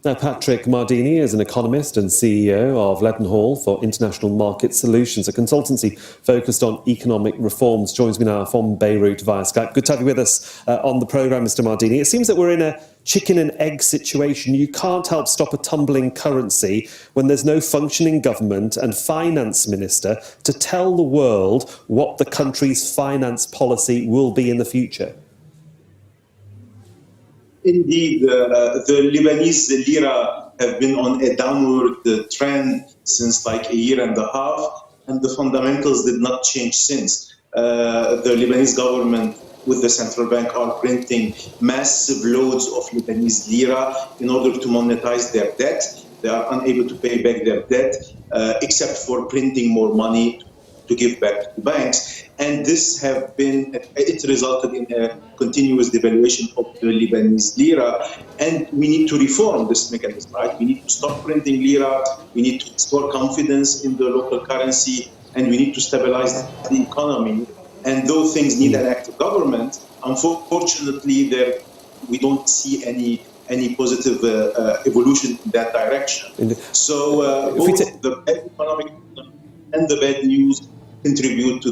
Now, Patrick Mardini is an economist and CEO of LEADENHALL for International Market Solutions, a consultancy focused on economic reforms. Joins me now from Beirut via Skype. Good to have you with us on the programme, Mr. Mardini. It seems that we're in a chicken and egg situation. You can't help stop a tumbling currency when there's no functioning government and finance minister to tell the world what the country's finance policy will be in the future. Indeed, the Lebanese lira have been on a downward trend since like a year and a half, and the fundamentals did not change since. The Lebanese government with the central bank are printing massive loads of Lebanese lira in order to monetize their debt. They are unable to pay back their debt, except for printing more money to give back to banks. And it resulted in a continuous devaluation of the Lebanese lira. And we need to reform this mechanism, right? We need to stop printing lira. We need to restore confidence in the local currency, and we need to stabilize the economy. And those things need an active government. Unfortunately, we don't see any positive evolution in that direction. So both the bad economic and the bad news contribute to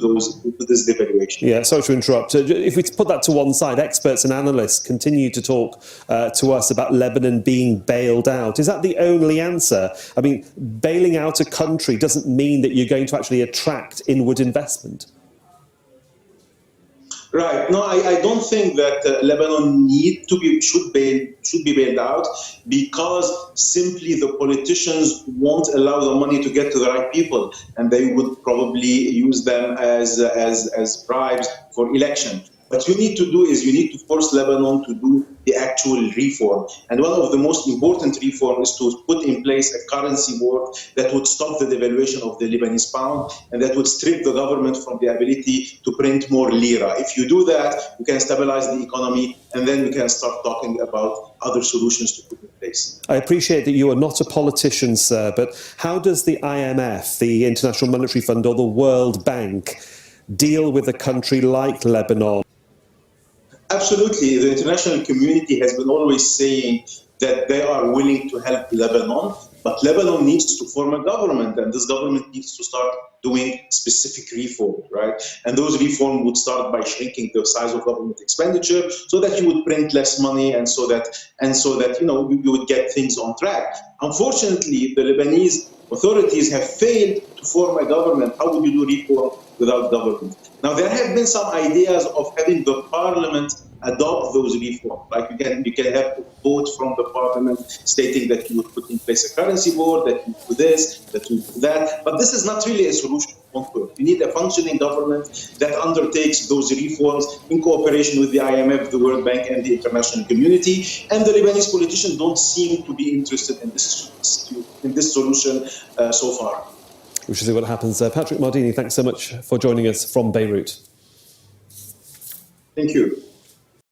this devaluation. Yeah, sorry to interrupt. If we put that to one side, experts and analysts continue to talk to us about Lebanon being bailed out. Is that the only answer? I mean, bailing out a country doesn't mean that you're going to actually attract inward investment. Right. No, I don't think that Lebanon should be bailed out, because simply the politicians won't allow the money to get to the right people, and they would probably use them as bribes for election. What you need to do is you need to force Lebanon to do the actual reform. And one of the most important reforms is to put in place a currency board that would stop the devaluation of the Lebanese pound, and that would strip the government from the ability to print more lira. If you do that, you can stabilize the economy, and then we can start talking about other solutions to put in place. I appreciate that you are not a politician, sir, but how does the IMF, the International Monetary Fund, or the World Bank deal with a country like Lebanon? Absolutely. The international community has been always saying that they are willing to help Lebanon, but Lebanon needs to form a government, and this government needs to start doing specific reforms, right? And those reforms would start by shrinking the size of government expenditure, so that you would print less money, and so that you would get things on track. Unfortunately, the Lebanese authorities have failed to form a government. How would you do reform without government? Now, there have been some ideas of having the parliament adopt those reforms. Like you can have a vote from the parliament stating that you would put in place a currency board, that you do this, that you do that. But this is not really a solution. You need a functioning government that undertakes those reforms in cooperation with the IMF, the World Bank, and the international community. And the Lebanese politicians don't seem to be interested in this solution so far. We shall see what happens. Patrick Mardini, thanks so much for joining us from Beirut. Thank you.